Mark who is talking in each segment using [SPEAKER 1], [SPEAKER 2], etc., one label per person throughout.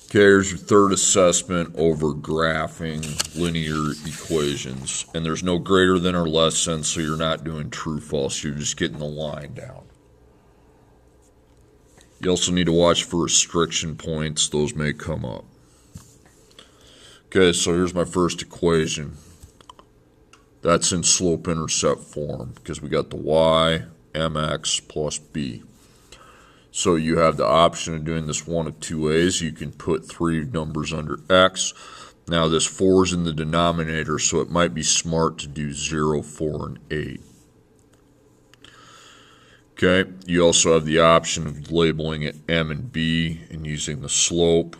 [SPEAKER 1] Okay, here's your third assessment over graphing linear equations. And there's no greater than or less than, so you're not doing true, false. You're just getting the line down. You also need to watch for restriction points. Those may come up. Okay, so here's my first equation. That's in slope-intercept form because we got the y mx plus b. So you have the option of doing this one of two ways. You can put three numbers under x. Now this 4 is in the denominator, so it might be smart to do 0, 4, and 8. Okay, you also have the option of labeling it m and b and using the slope,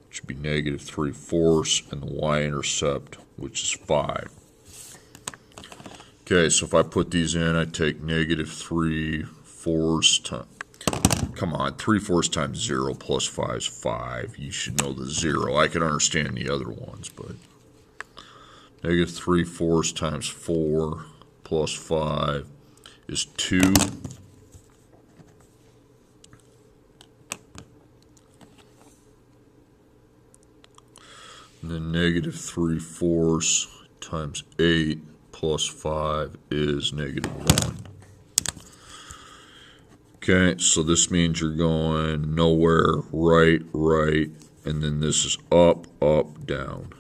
[SPEAKER 1] which would be negative 3/4, and the y-intercept, which is 5. Okay, so if I put these in, I take negative 3/4 times, come on, 3/4 times 0 plus 5 is 5. You should know the 0. I can understand the other ones, but negative 3/4 times 4 plus 5 is 2. And then negative 3/4 times 8 plus 5 is negative 1. Okay, so this means you're going nowhere, right, right, and then this is up, up, down.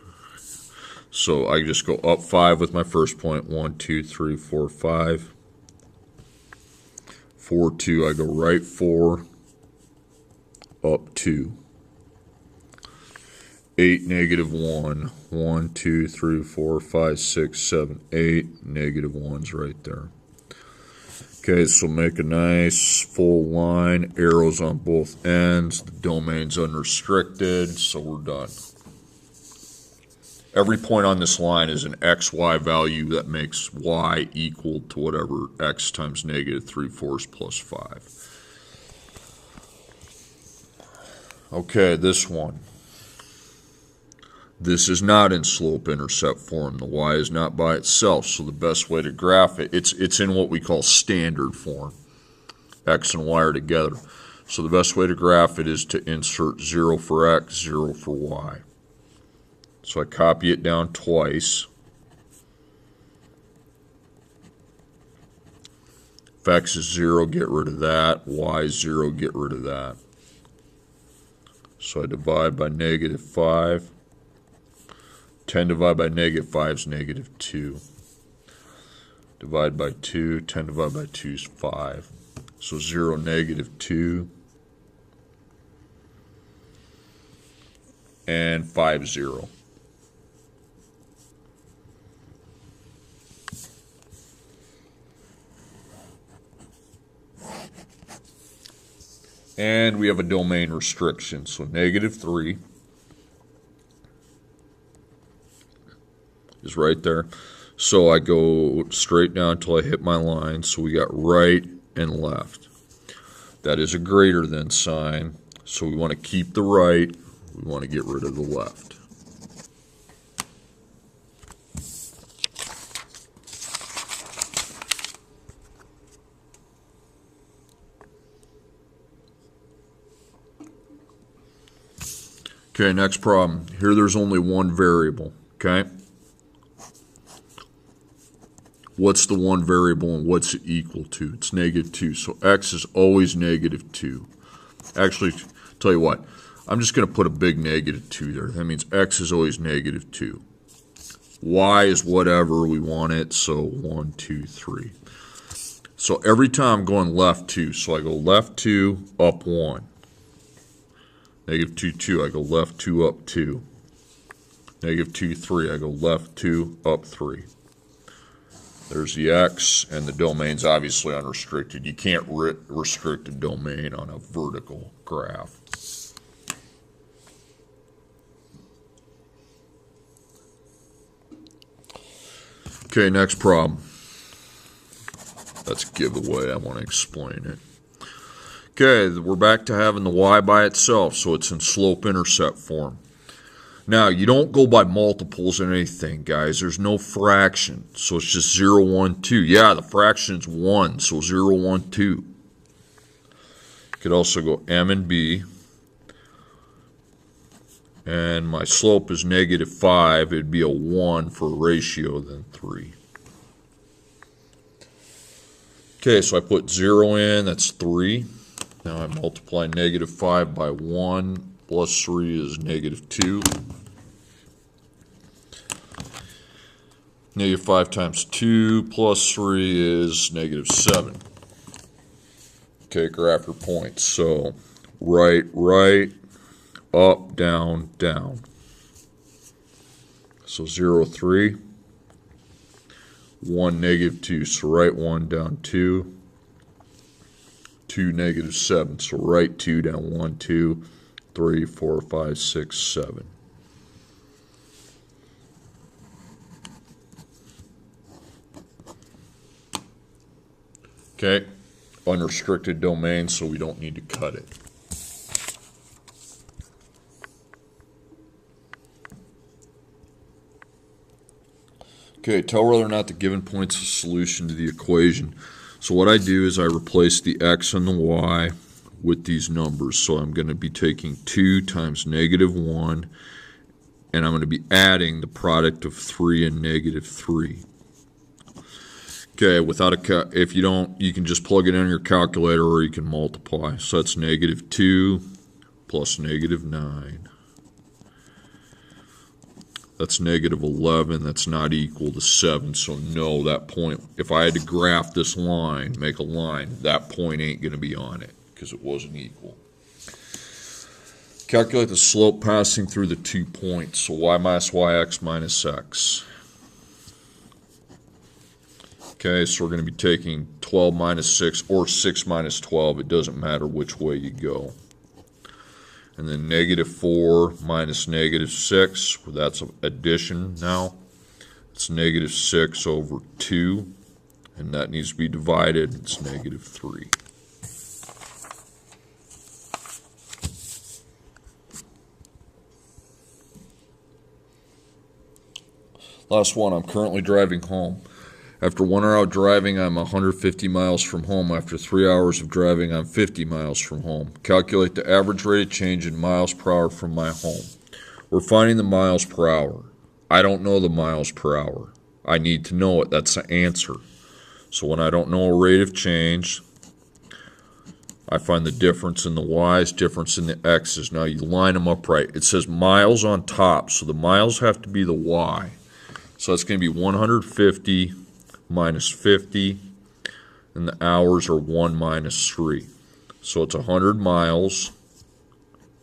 [SPEAKER 1] So I just go up 5 with my first point. 1, 2, 3, 4, 5. 4, 2, I go right 4, up 2. 8, negative 1. 1, 2, 3, 4, 5, 6, 7, 8. Negative 1's right there. Okay, so make a nice full line, arrows on both ends. The domain's unrestricted, so we're done. Every point on this line is an xy value that makes y equal to whatever x times negative 3/4 plus 5. Okay, this one. This is not in slope-intercept form. The y is not by itself, so the best way to graph it, it's in what we call standard form. X and y are together. So the best way to graph it is to insert 0 for x, 0 for y. So I copy it down twice. If x is 0, get rid of that. Y is 0, get rid of that. So I divide by negative 5. 10 divided by negative 5 is negative 2. Divide by 2. 10 divided by 2 is 5. So 0, negative 2. And 5, 0. And we have a domain restriction. So negative 3 is right there. So I go straight down until I hit my line. So we got right and left. That is a greater than sign. So we want to keep the right. We want to get rid of the left. Okay, next problem. Here there's only one variable, okay? What's the one variable and what's it equal to? It's negative 2. So x is always negative 2. Actually, tell you what, I'm just going to put a big negative 2 there. That means x is always negative 2. Y is whatever we want it, so 1, 2, 3. So every time I'm going left 2, so I go left 2, up 1. Negative 2, 2, I go left 2, up 2. Negative 2, 3, I go left 2, up 3. There's the x, and the domain's obviously unrestricted. You can't restrict a domain on a vertical graph. Okay, next problem. That's a giveaway. I want to explain it. Okay, we're back to having the y by itself, so it's in slope-intercept form. Now, you don't go by multiples in anything, guys. There's no fraction, so it's just 0, 1, 2. Yeah, the fraction's 1, so 0, 1, 2. You could also go m and b. and my slope is -5, it'd be a 1 for a ratio than 3. Okay, so I put 0 in, that's 3. Now I multiply -5 by 1 plus 3 is -2. -5 times 2 plus 3 is -7. Okay, graph your points. So right, up, down, down. So 0, 3. 1, -2. So right 1, down 2. 2, -7. So right 2, down 1, 2, 3, 4, 5, 6, 7. Okay, unrestricted domain, so we don't need to cut it. Okay, tell whether or not the given point's a solution to the equation. So what I do is I replace the x and the y with these numbers. So I'm going to be taking 2 times -1, and I'm going to be adding the product of 3 and -3. Okay, if you don't, you can just plug it in your calculator or you can multiply. So that's -2 plus -9. That's -11. That's not equal to 7. So no, that point, if I had to graph this line, make a line, that point ain't going to be on it because it wasn't equal. Calculate the slope passing through the 2 points. So y minus yx minus x. Okay, so we're going to be taking 12 minus 6 or 6 minus 12. It doesn't matter which way you go. And then -4 minus -6, well, that's addition now. It's -6 over 2, and that needs to be divided. It's -3. Last one, I'm currently driving home. After 1 hour of driving, I'm 150 miles from home. After 3 hours of driving, I'm 50 miles from home. Calculate the average rate of change in miles per hour from my home. We're finding the miles per hour. I don't know the miles per hour. I need to know it. That's the answer. So when I don't know a rate of change, I find the difference in the y's, difference in the x's. Now you line them up right. It says miles on top, so the miles have to be the y. So that's going to be 150 minus 50, and the hours are 1 minus 3. So it's 100 miles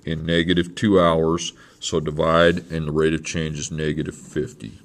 [SPEAKER 1] in -2 hours, so divide, and the rate of change is -50.